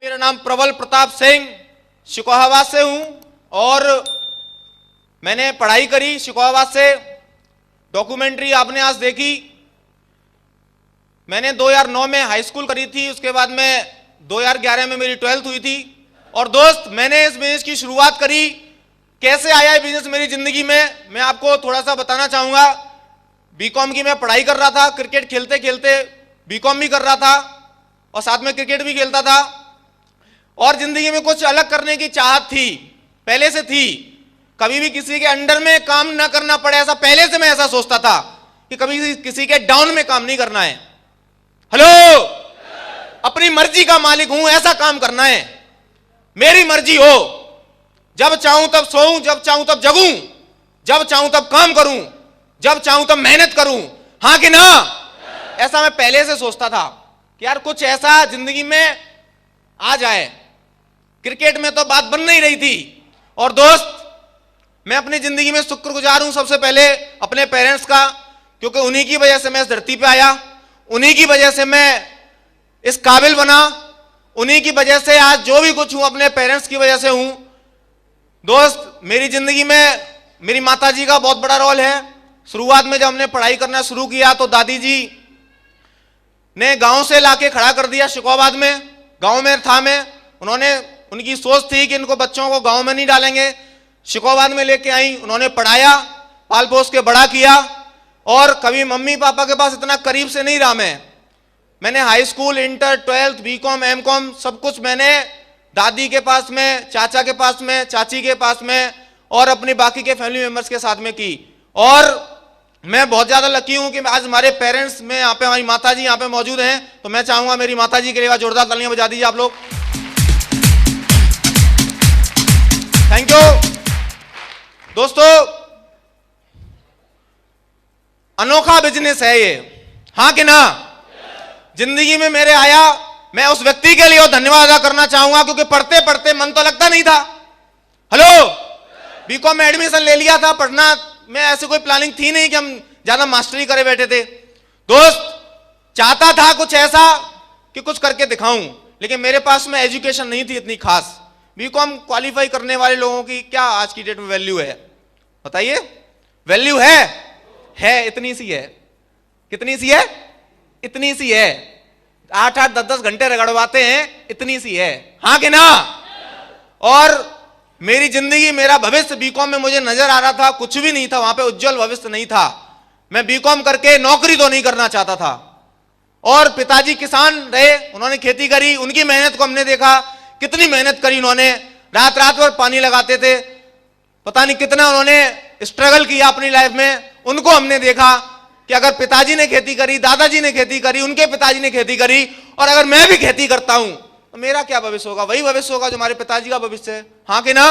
मेरा नाम प्रबल प्रताप सिंह शिकोहाबाद से हूं और मैंने पढ़ाई करी शिकोहाबाद से। डॉक्यूमेंट्री आपने आज देखी। मैंने 2009 में हाई स्कूल करी थी, उसके बाद में 2011 में मेरी 12th हुई थी। और दोस्त, मैंने इस बिजनेस की शुरुआत करी। कैसे आया है बिजनेस मेरी जिंदगी में, मैं आपको थोड़ा सा बताना चाहूंगा। बीकॉम की मैं पढ़ाई कर रहा था, क्रिकेट खेलते खेलते बीकॉम भी कर रहा था और साथ में क्रिकेट भी खेलता था। और जिंदगी में कुछ अलग करने की चाहत थी, पहले से थी। कभी भी किसी के अंडर में काम ना करना पड़े, ऐसा पहले से मैं ऐसा सोचता था कि कभी किसी के डाउन में काम नहीं करना है। हेलो, अपनी मर्जी का मालिक हूं, ऐसा काम करना है, मेरी मर्जी हो। जब चाहूं तब सोऊं, जब चाहूं तब जगूं, जब चाहूं तब काम करूं, जब चाहूं तब मेहनत करूं। हां कि ना? ऐसा मैं पहले से सोचता था कि यार कुछ ऐसा जिंदगी में आ जाए। क्रिकेट में तो बात बन नहीं रही थी। और दोस्त, मैं अपनी जिंदगी में शुक्रगुजार हूं सबसे पहले अपने पेरेंट्स का, क्योंकि उन्हीं की वजह से मैं इस धरती पे आया, उन्हीं की वजह से मैं इस काबिल बना, उन्हीं की वजह से आज जो भी कुछ हूं अपने पेरेंट्स की वजह से हूं। दोस्त, मेरी जिंदगी में मेरी माताजी का बहुत बड़ा रोल है। शुरुआत में जब हमने पढ़ाई करना शुरू किया तो दादी जी ने गांव से लाके खड़ा कर दिया शिकोहाबाद में। गांव में था मैं, उन्होंने, उनकी सोच थी कि इनको बच्चों को गांव में नहीं डालेंगे, शिकोहाबाद में लेके आई। उन्होंने पढ़ाया, पाल पोस के बड़ा किया। और कभी मम्मी पापा के पास इतना करीब से नहीं रहा मैंने high school, inter, 12th, BCom, MCom सब कुछ मैंने दादी के पास में, चाचा के पास में, चाची के पास में और अपनी बाकी के फैमिली मेंबर्स के साथ में की। और मैं बहुत ज्यादा लकी हूं कि आज हमारे पेरेंट्स में यहाँ पे, हमारी माताजी यहाँ पे मौजूद हैं। तो मैं चाहूंगा मेरी माताजी के लिए जोरदार तालियां बजा दीजिए आप लोग। Thank you. दोस्तों, अनोखा बिजनेस है ये, हां कि ना? जिंदगी में मेरे आया, मैं उस व्यक्ति के लिए धन्यवाद अदा करना चाहूंगा, क्योंकि पढ़ते पढ़ते मन तो लगता नहीं था। हेलो, बीकॉम में एडमिशन ले लिया था, पढ़ना में ऐसे कोई प्लानिंग थी नहीं कि हम ज्यादा मास्टरी करे बैठे थे। दोस्त, चाहता था कुछ ऐसा कि कुछ करके दिखाऊं, लेकिन मेरे पास में एजुकेशन नहीं थी इतनी खास। बीकॉम क्वालिफाई करने वाले लोगों की क्या आज की डेट में वैल्यू है बताइए? वैल्यू है इतनी सी है। कितनी सी है? इतनी सी है। 8-8, 10-10 घंटे रगड़वाते हैं, इतनी सी है, हां कि ना? और मेरी जिंदगी, मेरा भविष्य बीकॉम में मुझे नजर आ रहा था, कुछ भी नहीं था वहां पे, उज्जवल भविष्य नहीं था। मैं बीकॉम करके नौकरी तो नहीं करना चाहता था। और पिताजी किसान रहे, उन्होंने खेती करी, उनकी मेहनत को हमने देखा, कितनी मेहनत करी उन्होंने, रात रात भर पानी लगाते थे, पता नहीं कितना उन्होंने स्ट्रगल किया अपनी लाइफ में। उनको हमने देखा कि अगर पिताजी ने खेती करी, दादाजी ने खेती करी, उनके पिताजी ने खेती करी, और अगर मैं भी खेती करता हूं तो मेरा क्या भविष्य होगा? वही भविष्य होगा जो हमारे पिताजी का भविष्य है, हां कि ना?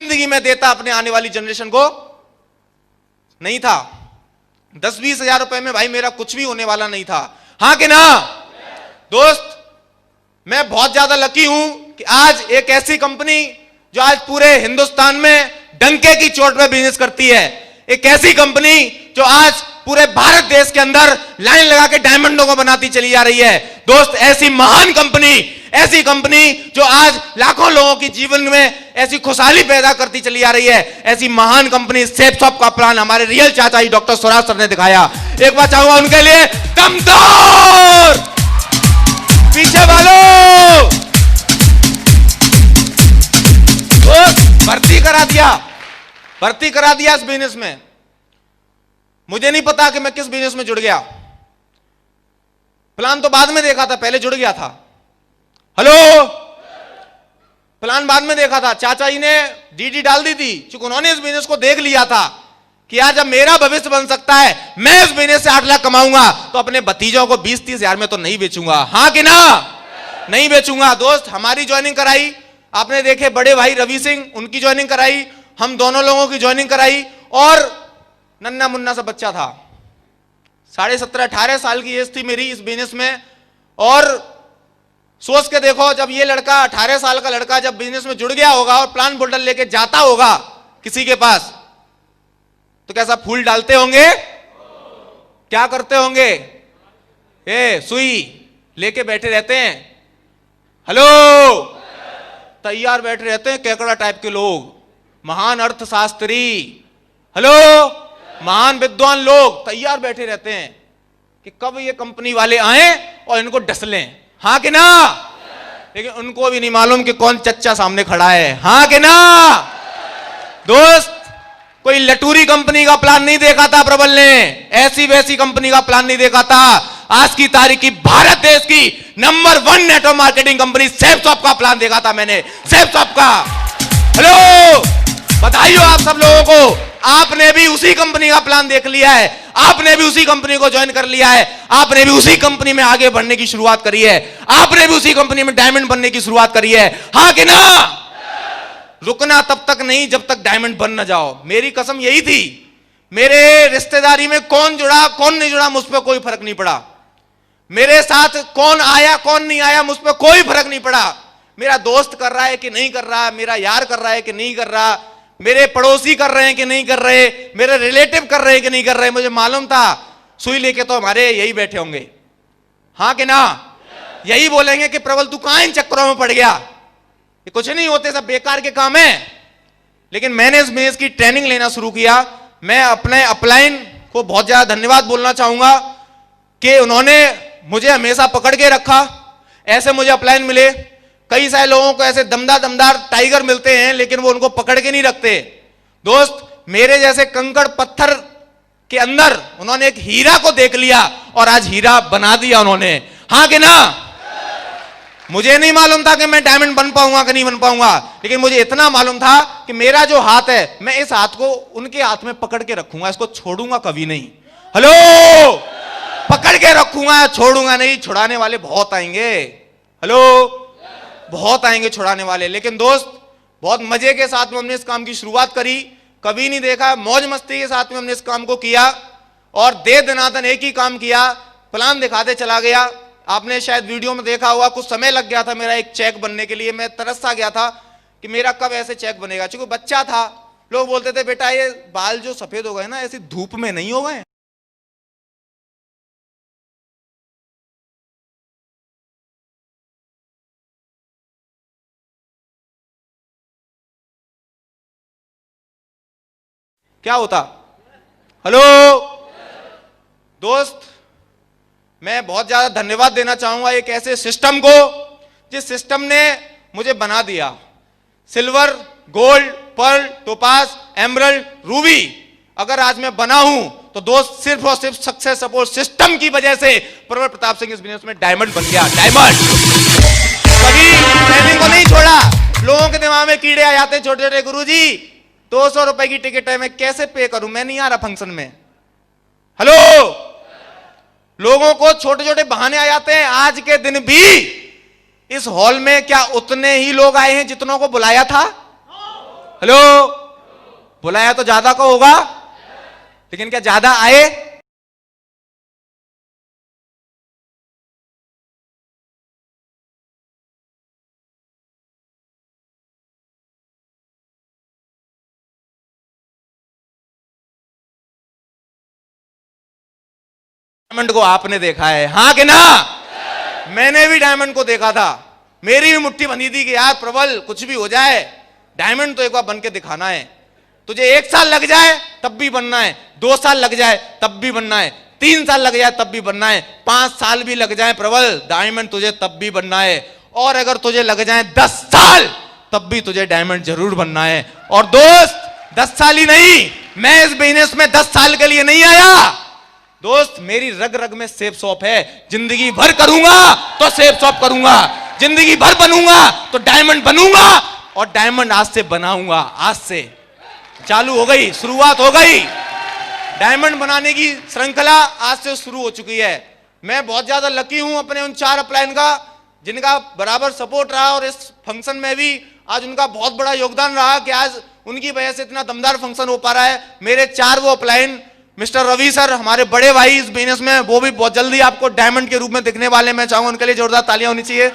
जिंदगी में देता अपने आने वाली जनरेशन को नहीं था। 10-20 हजार रुपए में भाई मेरा कुछ भी होने वाला नहीं था, हां कि ना? दोस्त, मैं बहुत ज्यादा लकी हूं कि आज एक ऐसी कंपनी जो आज पूरे हिंदुस्तान में डंके की चोट पे बिजनेस करती है, एक ऐसी कंपनी जो आज पूरे भारत देश के अंदर लाइन लगा के डायमंडों को बनाती चली जा रही है। दोस्त, ऐसी महान कंपनी, ऐसी कंपनी जो आज लाखों लोगों की जीवन में ऐसी खुशहाली पैदा करती चली जा रही है, ऐसी महान कंपनी सेफ शॉप का प्लान हमारे रियल चाचा ही डॉक्टर स्वराज सर ने दिखाया। एक बार चाहूंगा उनके लिए दमदार पीछे वालों। भर्ती करा दिया इस बिजनेस में। मुझे नहीं पता कि मैं किस बिजनेस में जुड़ गया। प्लान तो बाद में देखा था, पहले जुड़ गया था। हेलो, प्लान बाद में देखा था। चाचा जी ने डीडी डाल दी थी, क्योंकि उन्होंने इस बिजनेस को देख लिया था कि आज जब मेरा भविष्य बन सकता है, मैं इस बिजनेस से 8 लाख कमाऊंगा, तो अपने भतीजों को 20-30 हजार में तो नहीं बेचूंगा, हां कि ना? नहीं बेचूंगा। दोस्त, हमारी ज्वाइनिंग कराई, आपने देखे बड़े भाई रवि सिंह, उनकी ज्वाइनिंग कराई, हम दोनों लोगों की ज्वाइनिंग कराई। और नन्ना मुन्ना सा बच्चा था, 17.5-18 साल की एज थी मेरी इस बिजनेस में। और सोच के देखो, जब ये लड़का 18 साल का लड़का जब बिजनेस में जुड़ गया होगा और प्लान बोल्डर लेके जाता होगा किसी के पास, तो कैसा फूल डालते होंगे, क्या करते होंगे? सुई लेके बैठे रहते हैं, हेलो, तैयार बैठे रहते हैं केकड़ा टाइप के लोग, महान अर्थशास्त्री, हेलो, महान विद्वान लोग तैयार बैठे रहते हैं कि कब ये कंपनी वाले आए और इनको डस लें, हाँ कि ना। लेकिन उनको भी नहीं मालूम कि कौन चच्चा सामने खड़ा है, हाँ कि ना। दोस्त, कोई लटूरी कंपनी का प्लान नहीं देखा था प्रबल ने, ऐसी वैसी कंपनी का प्लान नहीं देखा था। आज की तारीख की भारत देश की नंबर 1 नेटवर्क मार्केटिंग कंपनी सेफसॉफ्ट का प्लान देखा था मैंने, सेफसॉफ्ट का। हेलो, बधाई हो आप सब लोगों को, आपने भी उसी कंपनी का प्लान देख लिया है, आपने भी उसी कंपनी को ज्वाइन कर लिया है, आपने भी उसी कंपनी में आगे बढ़ने की शुरुआत करी है, आपने भी उसी कंपनी में डायमंड बनने की शुरुआत करी है, हाँ कि ना। रुकना तब तक नहीं जब तक डायमंड बन ना जाओ। मेरी कसम यही थी, मेरे रिश्तेदारी में कौन जुड़ा कौन नहीं जुड़ा मुझ पर कोई फर्क नहीं पड़ा, मेरे साथ कौन आया कौन नहीं आया मुझ पर कोई फर्क नहीं पड़ा। मेरा दोस्त कर रहा है कि नहीं कर रहा, मेरा यार कर रहा है कि नहीं कर रहा, मेरे पड़ोसी कर रहे हैं कि नहीं कर रहे, मेरे रिलेटिव कर रहे हैं कि नहीं कर रहे, मुझे मालूम था सुई लेके तो हमारे यही बैठे होंगे, हाँ कि ना। यही बोलेंगे कि प्रबल तू कहां इन चक्करों में पड़ गया, ये कुछ नहीं होते, सब बेकार के काम है। लेकिन मैंने इस बिजनेस की ट्रेनिंग लेना शुरू किया। मैं अपने अपलाइन को बहुत ज्यादा धन्यवाद बोलना चाहूंगा कि उन्होंने मुझे हमेशा पकड़ के रखा। ऐसे मुझे अपलाइन मिले, कई सारे लोगों को ऐसे दमदार टाइगर मिलते हैं लेकिन वो उनको पकड़ के नहीं रखते। दोस्त, मेरे जैसे कंकड़ पत्थर के अंदर उन्होंने एक हीरा को देख लिया और आज हीरा बना दिया उन्होंने, हाँ कि ना। मुझे नहीं मालूम था कि मैं डायमंड बन पाऊंगा कि नहीं बन पाऊंगा, लेकिन मुझे इतना मालूम था कि मेरा जो हाथ है, मैं इस हाथ को उनके हाथ में पकड़ के रखूंगा, इसको छोड़ूंगा कभी नहीं। हेलो, पकड़ के रखूंगा, छोड़ूंगा नहीं। छुड़ाने वाले बहुत आएंगे, हेलो, बहुत आएंगे छुड़ाने वाले। लेकिन दोस्त, बहुत मजे के साथ में हमने इस काम की शुरुआत करी, कभी नहीं देखा, मौज मस्ती के साथ में हमने इस काम को किया और दे दनादन एक ही काम किया, प्लान दिखाते चला गया। आपने शायद वीडियो में देखा हुआ, कुछ समय लग गया था मेरा एक चेक बनने के लिए। मैं तरसता गया था कि मेरा कब ऐसे चेक बनेगा, क्योंकि बच्चा था। लोग बोलते थे बेटा ये बाल जो सफेद हो गए ना, ऐसी धूप में नहीं हो गए। क्या होता। हेलो दोस्त, मैं बहुत ज्यादा धन्यवाद देना चाहूंगा एक ऐसे सिस्टम को जिस सिस्टम ने मुझे बना दिया। Silver, gold, pearl, topaz, emerald, ruby अगर आज मैं बना हूं तो दोस्त सिर्फ और सिर्फ सक्सेस सपोर्ट सिस्टम की वजह से प्रबल प्रताप सिंह इस बिजनेस में डायमंड बन गया। डायमंड कभी ट्रेनिंग को नहीं छोड़ा। लोगों के दिमाग में कीड़े आ जाते हैं छोटे छोटे, गुरुजी 200 रुपए की टिकट है, मैं कैसे पे करूं, मैं नहीं आ रहा फंक्शन में। हेलो, लोगों को छोटे छोटे बहाने आ जाते हैं। आज के दिन भी इस हॉल में क्या उतने ही लोग आए हैं जितनों को बुलाया था? हेलो, बुलाया तो ज्यादा को होगा, लेकिन क्या ज्यादा आए? डायमंड को आपने देखा है, हाँ कि ना? मैंने भी डायमंड को देखा था, मेरी भी मुट्ठी बनी थी कि यार प्रबल कुछ भी हो जाए, डायमंड तो एक बार बन के दिखाना है। तुझे 1 साल लग जाए तब भी बनना है, 2 साल लग जाए तब भी बनना है, 3 साल लग जाए तब भी बनना है, 5 साल भी लग जाए प्रबल, डायमंड तुझे तब भी बनना है। और अगर तुझे लग जाए 10 साल तब भी तुझे डायमंड जरूर बनना है। और दोस्त 10 साल ही नहीं, मैं इस बिजनेस में 10 साल के लिए नहीं आया दोस्त, मेरी रग रग में सेफसॉफ्ट है। जिंदगी भर करूंगा तो सेफसॉफ्ट करूंगा, जिंदगी भर बनूंगा तो डायमंड बनूंगा, और डायमंड आज से बनाऊंगा। आज से चालू हो गई, शुरुआत हो गई। डायमंड बनाने की श्रृंखला आज से शुरू हो चुकी है। मैं बहुत ज्यादा लकी हूं अपने उन 4 अपलाइन का, जिनका बराबर सपोर्ट रहा, और इस फंक्शन में भी आज उनका बहुत बड़ा योगदान रहा कि आज उनकी वजह से इतना दमदार फंक्शन हो पा रहा है। मेरे 4 वो अपलाइन, मिस्टर रवि सर, हमारे बड़े भाई इस बिजनेस में, वो भी बहुत जल्दी आपको डायमंड के रूप में दिखने वाले। मैं चाहूंगा उनके लिए जोरदार तालियां होनी चाहिए।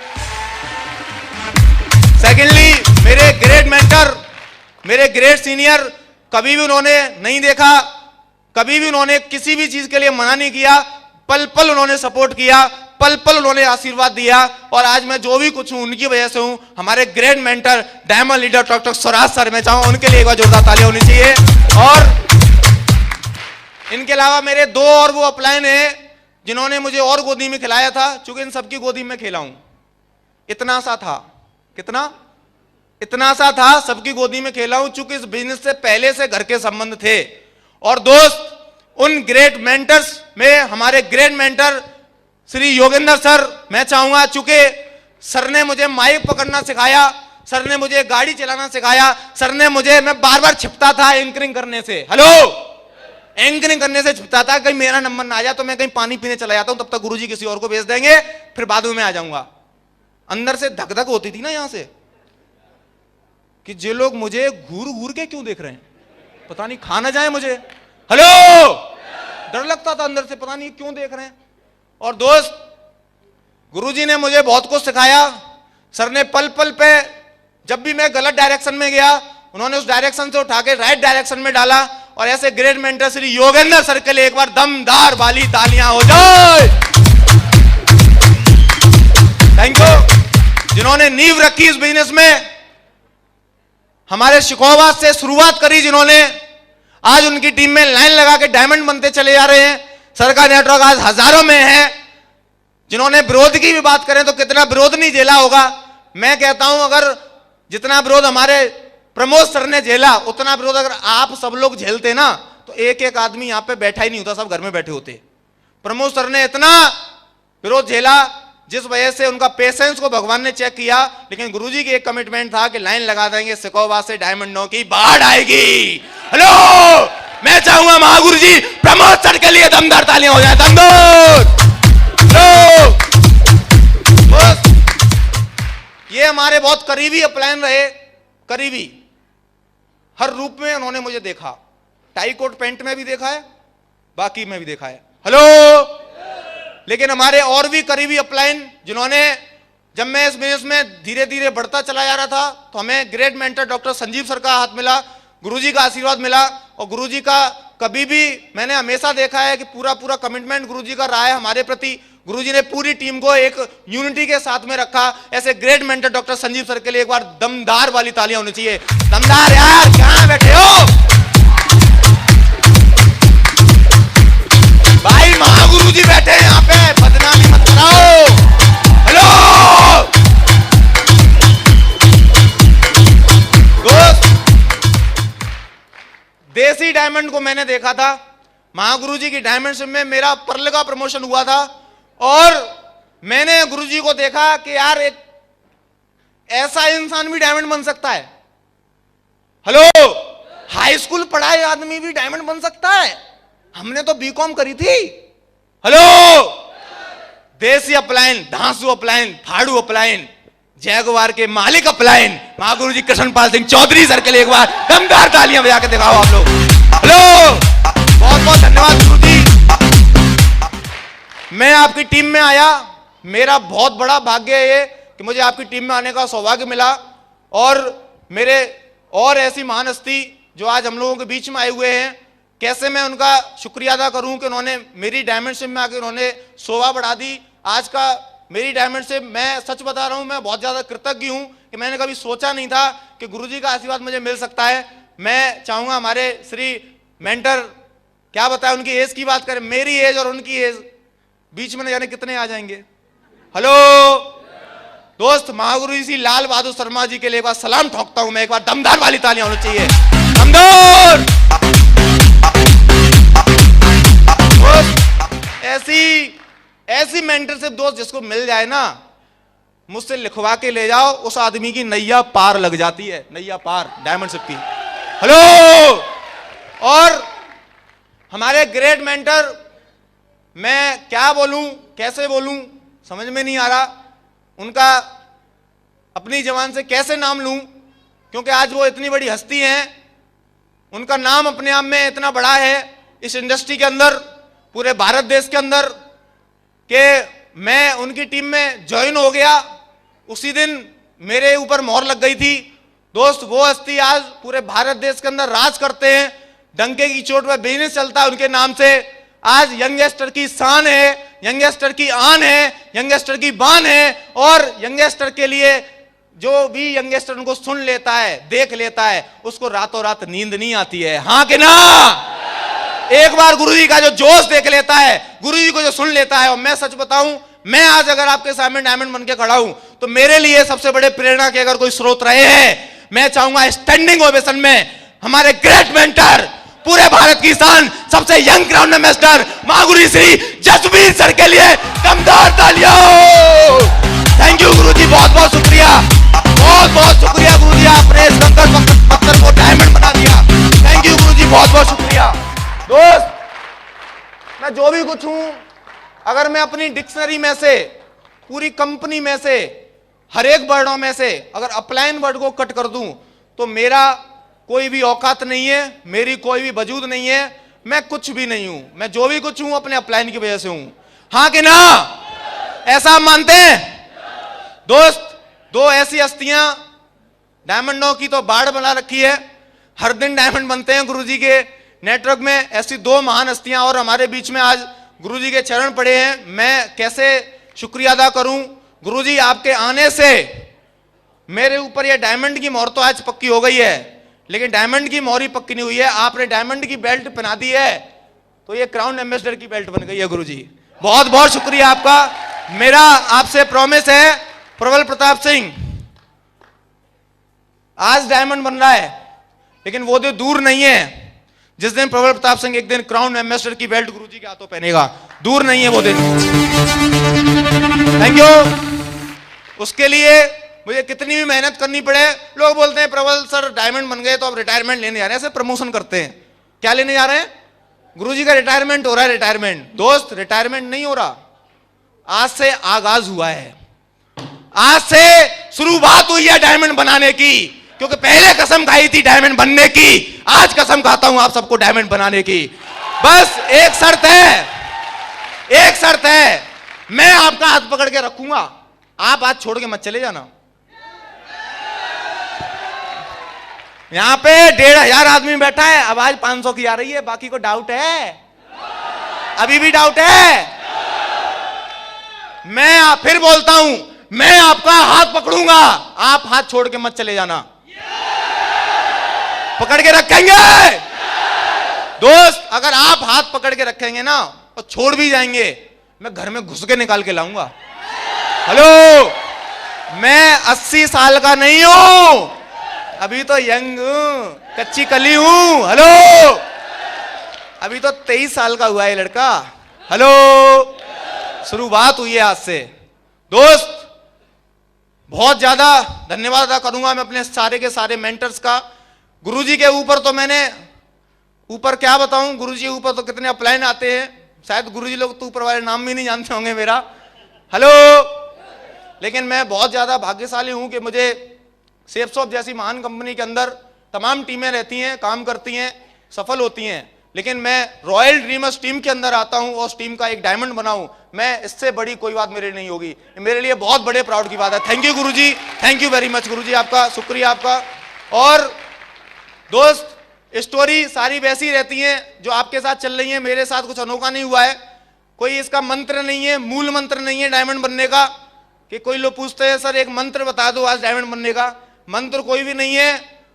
सेकेंडली, मेरे ग्रेट मेंटर, मेरे ग्रेट सीनियर, कभी भी उन्होंने नहीं देखा, कभी भी उन्होंने किसी भी चीज के लिए मना नहीं किया। पल पल उन्होंने सपोर्ट किया, पल पल उन्होंने आशीर्वाद दिया, और आज मैं जो भी कुछ हूं उनकी वजह से हूं। हमारे great mentor diamond leader doctor Swaraj sir, मैं चाहूंगा उनके लिए एक बार जोरदार तालियां होनी चाहिए। और इनके अलावा मेरे दो और वो अपलाइन हैं जिन्होंने मुझे और गोदी में खिलाया था, चूंकि इन सबकी गोदी में खेला हूं। इतना सा था, कितना, इतना सा था, सबकी गोदी में खेला हूं, चूंकि इस बिजनेस से पहले से घर के संबंध थे। और दोस्त, उन ग्रेट मेंटर्स में हमारे great mentor Shri Yogendra sir, मैं चाहूंगा, चूंकि सर ने मुझे माइक पकड़ना सिखाया, सर ने मुझे गाड़ी चलाना सिखाया, सर ने मुझे, मैं बार बार छिपता था एंकरिंग करने से, हेलो, एंकरिंग करने से छिपता था, कहीं मेरा नंबर ना आ जाए तो मैं कहीं पानी पीने चला जाता हूं, तब तक गुरुजी किसी और को भेज देंगे, फिर बाद में मैं आ जाऊंगा। अंदर से धक धक होती थी ना यहां से, कि जे लोग मुझे घूर घूर के क्यों देख रहे हैं, पता नहीं खा ना जाए मुझे, हेलो, डर लगता था अंदर से, पता नहीं क्यों देख रहे हैं। और दोस्त, गुरुजी ने मुझे बहुत कुछ सिखाया। सर ने पल पल पे, जब भी मैं गलत डायरेक्शन में गया, उन्होंने उस डायरेक्शन से उठा के राइट डायरेक्शन में डाला। और ऐसे great mentor Shri Yogendra sir के लिए एक बार दमदार वाली तालियां हो जाए। थैंक यू, जिन्होंने नींव रखी इस बिजनेस में, हमारे शिकोवा से शुरुआत करी जिन्होंने, आज उनकी टीम में लाइन लगा के डायमंड बनते चले जा रहे हैं। सर का नेटवर्क आज हजारों में है। जिन्होंने विरोध की भी बात करें तो कितना विरोध नहीं झेला होगा। मैं कहता हूं, अगर जितना विरोध हमारे प्रमोद सर ने झेला, उतना विरोध अगर आप सब लोग झेलते ना, तो एक एक आदमी यहां पे बैठा ही नहीं होता, सब घर में बैठे होते। प्रमोद सर ने इतना विरोध झेला, जिस वजह से उनका पेशेंस को भगवान ने चेक किया। लेकिन गुरुजी की एक कमिटमेंट था कि लाइन लगा देंगे, सिकोवा से डायमंडों की बाढ़ आएगी। हेलो, मैं चाहूंगा महागुरु जी प्रमोद सर के लिए दमदार तालियां हो जाए, दमदार। ये हमारे बहुत करीबी अपलाइन रहे, करीबी, हर रूप में उन्होंने मुझे देखा। टाई कोट पैंट में भी देखा है, बाकी में भी देखा है, हेलो। लेकिन हमारे और भी करीबी अपलाइन, जिन्होंने, जब मैं इस बिजनेस में धीरे धीरे बढ़ता चला जा रहा था, तो हमें great mentor doctor Sanjeev sir का हाथ मिला, गुरुजी का आशीर्वाद मिला। और गुरुजी का कभी भी, मैंने हमेशा देखा है कि पूरा पूरा कमिटमेंट गुरुजी का रहा है हमारे प्रति। गुरुजी ने पूरी टीम को एक यूनिटी के साथ में रखा। ऐसे great mentor doctor Sanjeev sir के लिए एक बार दमदार वाली तालियां होनी चाहिए। दमदार यार, कहां बैठे हो भाई? महागुरु जी बैठे हैं यहाँ पे, बदनामी मत कराओ। हेलो दोस्त, देसी डायमंड को मैंने देखा था, महागुरु जी की डायमंडशिप में मेरा पर्ल का प्रमोशन हुआ था, और मैंने गुरुजी को देखा कि यार एक ऐसा इंसान भी डायमंड बन सकता है। हेलो, हाई स्कूल पढ़ाए आदमी भी डायमंड बन सकता है। हमने तो बीकॉम करी थी। हेलो, देसी अपलाइन, धांसू अपलाइन, फाड़ू अपलाइन, जैगवार के मालिक अपलाइन महागुरु जी कृष्णपाल सिंह चौधरी सर के लिए एक बार दमदार तालियां बजा के दिखाओ आप लोग। हेलो, बहुत बहुत धन्यवाद गुरु जी। मैं आपकी टीम में आया, मेरा बहुत बड़ा भाग्य है ये कि मुझे आपकी टीम में आने का सौभाग्य मिला। और मेरे और ऐसी महान हस्ती जो आज हम लोगों के बीच में आए हुए हैं, कैसे मैं उनका शुक्रिया अदा करूं कि उन्होंने मेरी डायमंडशिप में आकर उन्होंने शोभा बढ़ा दी। आज का मेरी डायमंडशिप, मैं सच बता रहा हूं, मैं बहुत ज्यादा कृतज्ञ हूं कि मैंने कभी सोचा नहीं था कि गुरुजी का आशीर्वाद मुझे मिल सकता है। मैं चाहूंगा हमारे श्री मेंटर, क्या बताएं, उनकी एज की बात करें, मेरी एज और उनकी एज बीच में न जाने कितने आ जाएंगे। हेलो दोस्त, महागुरु जी लाल बहादुर शर्मा जी के लिए एक बार सलाम ठोकता हूं मैं, एक बार दमदार वाली तालियां होनी चाहिए, दमदार। ऐसी मेंटरशिप दोस्त जिसको मिल जाए ना, मुझसे लिखवा के ले जाओ, उस आदमी की नैया पार लग जाती है, नैया पार डायमंडशिप की। हेलो, और हमारे ग्रेट मेंटर, मैं क्या बोलूं, कैसे बोलूं, समझ में नहीं आ रहा। उनका अपनी जबान से कैसे नाम लूं, क्योंकि आज वो इतनी बड़ी हस्ती हैं, उनका नाम अपने आप में इतना बड़ा है इस इंडस्ट्री के अंदर, पूरे भारत देश के अंदर, कि मैं उनकी टीम में ज्वाइन हो गया, उसी दिन मेरे ऊपर मोहर लग गई थी। दोस्त, वो हस्ती आज पूरे भारत देश के अंदर राज करते हैं, डंके की चोट पर बिजनेस चलता है उनके नाम से। आज यंगस्टर की शान है, यंगस्टर की आन है, यंगस्टर की बान है। और यंगस्टर के लिए जो भी यंगस्टर उनको सुन लेता है, देख लेता है, उसको रातों रात नींद नहीं आती है। हाँ कि ना? एक बार गुरुजी का जो जोश देख लेता है, गुरुजी को जो सुन लेता है। और मैं सच बताऊं, मैं आज अगर आपके सामने डायमंड बन के खड़ा हूं तो मेरे लिए सबसे बड़े प्रेरणा के अगर कोई स्रोत रहे हैं, मैं चाहूंगा स्टैंडिंग ओवेशन में हमारे ग्रेट मेंटर, पूरे भारत की शान, सबसे young ground ambassador Mahaguru Shri Jasvir sir के लिए दमदार तालियां। थैंक यू गुरुजी, बहुत बहुत शुक्रिया, बहुत बहुत शुक्रिया गुरुजी, आपने इस कंकर पत्थर को डायमंड बना दिया। थैंक यू गुरुजी, बहुत बहुत शुक्रिया। दोस्त, मैं जो भी कुछ हूं, अगर मैं अपनी डिक्शनरी में से, पूरी कंपनी में से, हर एक वर्डों में से अगर अपलाइन वर्ड को कट कर दूं तो मेरा कोई भी औकात नहीं है, मेरी कोई भी वजूद नहीं है, मैं कुछ भी नहीं हूं। मैं जो भी कुछ हूं अपने अपलाइन की वजह से हूं। हाँ कि ना? ऐसा आप मानते हैं? दोस्त, दो ऐसी हस्तियां, डायमंडों की तो बाढ़ बना रखी है, हर दिन डायमंड बनते हैं गुरुजी के नेटवर्क में। ऐसी दो महान हस्तियां और हमारे बीच में आज गुरुजी के चरण पड़े हैं। मैं कैसे शुक्रिया अदा करूं गुरुजी, आपके आने से मेरे ऊपर ये डायमंड की मोहर तो आज पक्की हो गई है, लेकिन डायमंड की मोहर ही पक्की नहीं हुई है। आपने डायमंड की बेल्ट पहना दी है तो ये क्राउन एम्बेसडर की बेल्ट बन गई है गुरुजी। बहुत बहुत शुक्रिया आपका। मेरा आपसे प्रॉमिस है, प्रबल प्रताप सिंह आज डायमंड बन रहा है, लेकिन वो दिन दूर नहीं है जिस दिन प्रबल प्रताप सिंह एक दिन क्राउन एम्बेसडर की बेल्ट गुरुजी के हाथों पहनेगा। दूर नहीं है वो दिन। Thank you. उसके लिए मुझे कितनी भी मेहनत करनी पड़े। लोग बोलते हैं प्रबल सर डायमंड बन गए तो अब रिटायरमेंट लेने जा रहे हैं, ऐसे प्रमोशन करते हैं। क्या लेने जा रहे हैं? गुरुजी का रिटायरमेंट हो रहा है। रिटायरमेंट दोस्त, रिटायरमेंट नहीं हो रहा, आज से आगाज हुआ है, आज से शुरुआत हुई है डायमंड बनाने की। क्योंकि पहले कसम खाई थी डायमंड बनने की, आज कसम खाता हूं आप सबको डायमंड बनाने की। बस एक शर्त है, एक शर्त है, मैं आपका हाथ पकड़ के रखूंगा, आप हाथ छोड़ के मत चले जाना। यहां पे 1500 आदमी बैठा है, आवाज 500 की आ रही है, बाकी को डाउट है? अभी भी डाउट है? मैं फिर बोलता हूं, मैं आपका हाथ पकड़ूंगा, आप हाथ छोड़ के मत चले जाना। पकड़ के रखेंगे दोस्त। अगर आप हाथ पकड़ के रखेंगे ना और छोड़ भी जाएंगे, मैं घर में घुस के निकाल के लाऊंगा। हेलो, मैं 80 साल का नहीं हूं, अभी तो यंग हूं, कच्ची कली हूं। हेलो, अभी तो 23 साल का हुआ है लड़का। हेलो, शुरुआत हुई है आज से। दोस्त, बहुत ज्यादा धन्यवाद अदा करूंगा मैं अपने सारे के सारे मेंटर्स का। गुरुजी के ऊपर तो मैंने, ऊपर क्या बताऊं, गुरुजी के ऊपर तो कितने अपलाइन आते हैं, शायद गुरुजी लोग तो ऊपर वाले नाम भी नहीं जानते होंगे मेरा। हेलो, लेकिन मैं बहुत ज्यादा भाग्यशाली हूं कि मुझे सेफसॉफ्ट जैसी महान कंपनी के अंदर तमाम टीमें रहती हैं, काम करती हैं, सफल होती हैं, लेकिन मैं रॉयल ड्रीमर्स टीम के अंदर आता हूं और उस टीम का एक डायमंड बनाऊं, मैं इससे बड़ी कोई बात मेरे लिए नहीं होगी। मेरे लिए बहुत बड़े प्राउड की बात है। Thank you Guruji, thank you very much Guruji, आपका शुक्रिया आपका। और दोस्त, स्टोरी सारी वैसी रहती हैं जो आपके साथ चल रही है, मेरे साथ कुछ अनोखा नहीं हुआ है। कोई इसका मंत्र नहीं है, मूल मंत्र नहीं है डायमंड बनने का, कि कोई लोग पूछते हैं सर एक मंत्र बता दो आज डायमंड बनने का। मंत्र कोई भी नहीं है।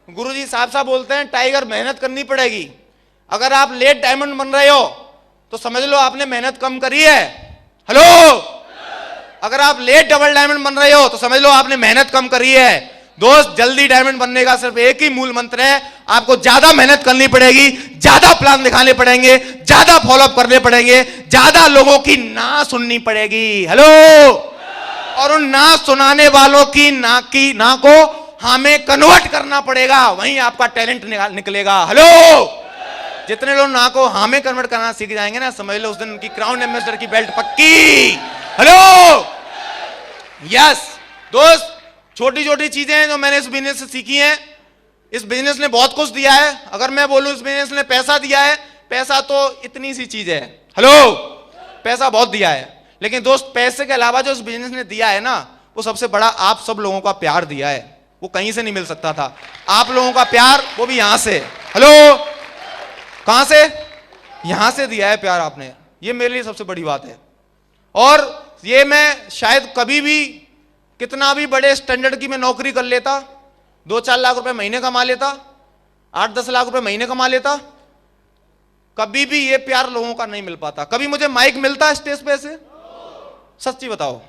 गुरुजी साफ साफ बोलते हैं टाइगर मेहनत करनी पड़ेगी। अगर आप लेट डायमंड बन रहे हो तो समझ लो आपने मेहनत कम करी है। हेलो, अगर आप लेट डबल डायमंड बन रहे हो तो समझ लो आपने मेहनत कम करी है। दोस्त, जल्दी डायमंड बनने का सिर्फ एक ही मूल मंत्र है, आपको ज्यादा मेहनत करनी पड़ेगी, ज्यादा प्लान दिखाने पड़ेंगे, ज्यादा फॉलोअप करने पड़ेंगे, ज्यादा लोगों की ना सुननी पड़ेगी। हेलो, और उन ना सुनाने वालों की ना को हमें कन्वर्ट करना पड़ेगा, वहीं आपका टैलेंट निकलेगा। हेलो, जितने लोग ना को हमें कन्वर्ट करना सीख जाएंगे ना, समझ लो उस दिन उनकी क्राउन एम्बेसडर की बेल्ट पक्की। हेलो, यस दोस्त, छोटी छोटी चीजें हैं जो मैंने इस बिजनेस से सीखी हैं। इस बिजनेस ने बहुत कुछ दिया है। अगर मैं बोलूं इस बिजनेस ने पैसा दिया है, पैसा तो इतनी सी चीज है। हेलो, पैसा बहुत दिया है, लेकिन दोस्त पैसे के अलावा जो इस बिजनेस ने दिया है ना, वो सबसे बड़ा आप सब लोगों का प्यार दिया है। वो कहीं से नहीं मिल सकता था। आप लोगों का प्यार, वो भी यहां से। हेलो, कहां से? यहां से दिया है प्यार आपने। ये मेरे लिए सबसे बड़ी बात है। और ये मैं शायद कभी भी कितना भी बड़े स्टैंडर्ड की मैं नौकरी कर लेता, 2-4 लाख रुपए महीने कमा लेता, 8-10 लाख रुपए महीने कमा लेता, कभी भी ये प्यार लोगों का नहीं मिल पाता। कभी मुझे माइक मिलता स्टेज पे से? सच्ची बताओ,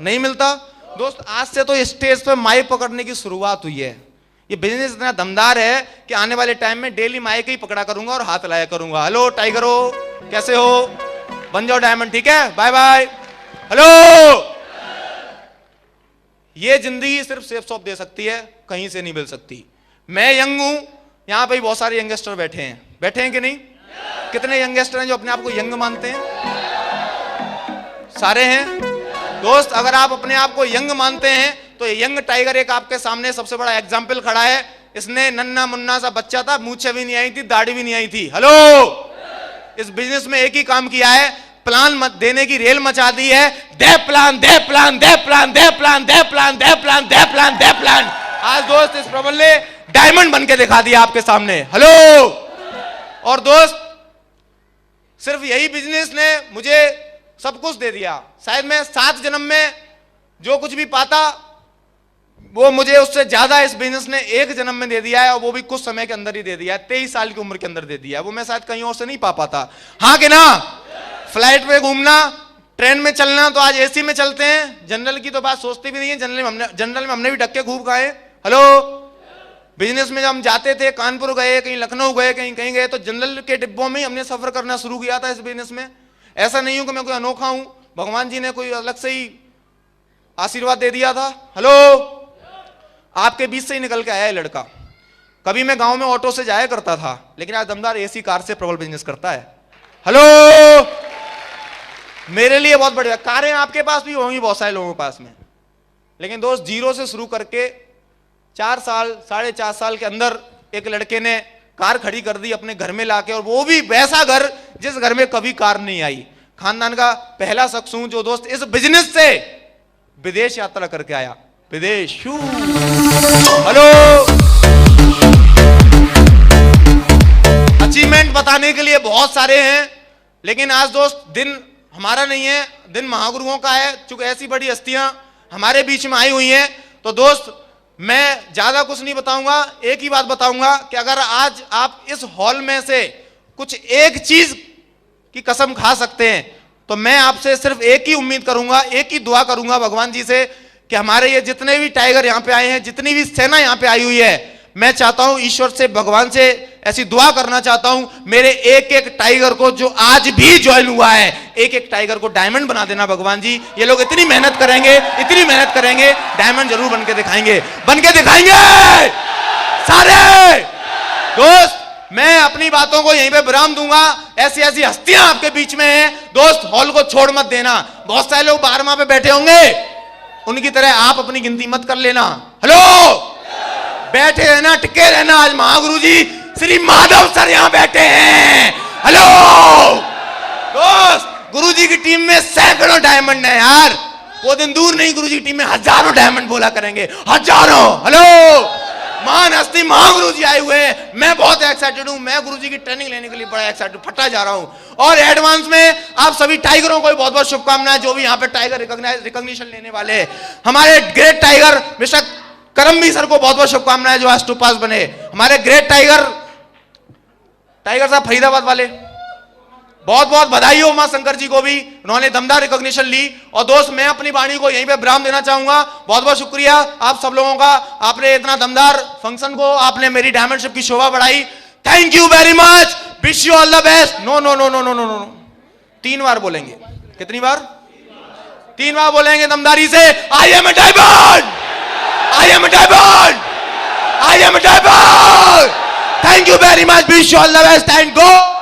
नहीं मिलता। दोस्त आज से तो स्टेज पे माइक पकड़ने की शुरुआत हुई है। ये बिजनेस इतना दमदार है कि आने वाले टाइम में डेली माइक ही पकड़ा करूंगा और हाथ लाया करूंगा। हेलो टाइगरो, कैसे हो? बन जाओ डायमंड, ठीक है? Bye bye. हेलो। ये जिंदगी सिर्फ सेफ शॉप दे सकती है, कहीं से नहीं मिल सकती। मैं यंग हूं, यहां पे बहुत सारे यंगस्टर बैठे हैं कि नहीं? कितने यंगस्टर हैं जो अपने आप को यंग मानते हैं? सारे हैं। दोस्त अगर आप अपने आप को यंग मानते हैं तो यंग टाइगर एक आपके सामने सबसे बड़ा एग्जाम्पल खड़ा है। इसने नन्ना मुन्ना सा बच्चा था, मूंछें भी नहीं आई थी, दाढ़ी भी नहीं आई थी। हेलो। इस बिजनेस में एक ही काम किया है, प्लान मत देने की रेल मचा दी है। दे प्लान, दे प्लान, दे प्लान, दे प्लान, दे प्लान, दे प्लान, दे प्लान, दे प्लान। आज दोस्त इस प्रबल ने डायमंड बन के दिखा दिया आपके सामने। हेलो। और दोस्त सिर्फ यही बिजनेस ने मुझे सब कुछ दे दिया। शायद मैं 7 जन्म में जो कुछ भी पाता वो मुझे उससे ज्यादा इस बिजनेस ने 1 जन्म में दे दिया है, और वो भी कुछ समय के अंदर ही दे दिया है। 23 साल की उम्र के अंदर दे दिया है। वो मैं शायद कहीं और से नहीं पा पाता। हाँ कि ना? फ्लाइट पे घूमना, ट्रेन में चलना, तो आज एसी में चलते हैं। जनरल की तो बात सोचते भी नहीं है। जनरल में हमने भी धक्के खूब खाए। हेलो। बिजनेस में जब हम जाते थे, कानपुर गए, कहीं लखनऊ गए, कहीं कहीं गए, तो जनरल के डिब्बों में ही हमने सफर करना शुरू किया था इस बिजनेस में। ऐसा नहीं हूं कि मैं कोई अनोखा हूं, भगवान जी ने कोई अलग से ही आशीर्वाद दे दिया था। हेलो। आपके बीच से ही निकल के आया है लड़का। कभी मैं गांव में ऑटो से जाया करता था, लेकिन आज दमदार एसी कार से प्रबल बिजनेस करता है। हेलो। मेरे लिए बहुत बढ़िया। कारें आपके पास भी होंगी, बहुत सारे लोगों के पास में, लेकिन दोस्त जीरो से शुरू करके 4 साल 4.5 साल के अंदर एक लड़के ने कार खड़ी कर दी अपने घर में लाके, और वो भी वैसा घर जिस घर में कभी कार नहीं आई। खानदान का पहला शख्स हूं जो दोस्त इस बिजनेस से विदेश यात्रा करके आया। विदेश। हेलो। अचीवमेंट बताने के लिए बहुत सारे हैं, लेकिन आज दोस्त दिन हमारा नहीं है, दिन महागुरुओं का है। चूंकि ऐसी बड़ी हस्तियां हमारे बीच में आई हुई हैं, तो दोस्त मैं ज्यादा कुछ नहीं बताऊंगा। एक ही बात बताऊंगा कि अगर आज आप इस हॉल में से कुछ एक चीज की कसम खा सकते हैं, तो मैं आपसे सिर्फ एक ही उम्मीद करूंगा, एक ही दुआ करूंगा भगवान जी से कि हमारे ये जितने भी टाइगर यहां पे आए हैं, जितनी भी सेना यहां पे आई हुई है, मैं चाहता हूं ईश्वर से, भगवान से ऐसी दुआ करना चाहता हूं, मेरे एक एक टाइगर को जो आज भी ज्वाइन हुआ है, एक एक टाइगर को डायमंड बना देना भगवान जी। ये लोग इतनी मेहनत करेंगे, डायमंड जरूर बन के दिखाएंगे सारे। दोस्त मैं अपनी बातों को यहीं पे विराम दूंगा। ऐसी ऐसी हस्तियां आपके बीच में हैं, दोस्त हॉल को छोड़ मत देना। बहुत सारे लोग बाहर वहां पे बैठे होंगे, उनकी तरह आप अपनी गिनती मत कर लेना। हेलो। बैठे रहना, टिके रहना। आज महागुरु जी श्री माधव सर यहां बैठे हैं। हेलो। दोस्त गुरु जी की टीम में सैकड़ों डायमंड है यार। वो दिन दूर नहीं, गुरु जी की टीम में हजारों डायमंड बोला करेंगे, हजारों। हेलो। महान हस्ती महागुरु जी आए हुए हैं। मैं बहुत एक्साइटेड हूं। मैं गुरु जी की ट्रेनिंग लेने के लिए बड़ा एक्साइटेड, फटा जा रहा हूं। और एडवांस में आप सभी टाइगरों को बहुत बहुत शुभकामनाएं, जो भी यहाँ पे टाइगर रिकॉग्निशन लेने वाले हैं। हमारे great tiger mister Karambir sir को बहुत बहुत शुभकामनाएं, जो आज टोपाज बने। हमारे ग्रेट टाइगर साहब फरीदाबाद वाले, बहुत बहुत बधाई हो उमा शंकर जी को भी, उन्होंने दमदार रिकॉग्निशन ली। और दोस्त मैं अपनी वाणी को यहीं पे विराम देना चाहूंगा। बहुत बहुत शुक्रिया आप सब लोगों का। आपने इतना दमदार फंक्शन को, आपने मेरी डायमंडशिप की शोभा बढ़ाई। Thank you very much. Wish you all the best. No no no no no no no 3 बार बोलेंगे। कितनी बार? 3 बार बोलेंगे दमदारी से। I am a diamond, I am a diamond, I am a diamond. Thank you very much. Wish you all the best and go.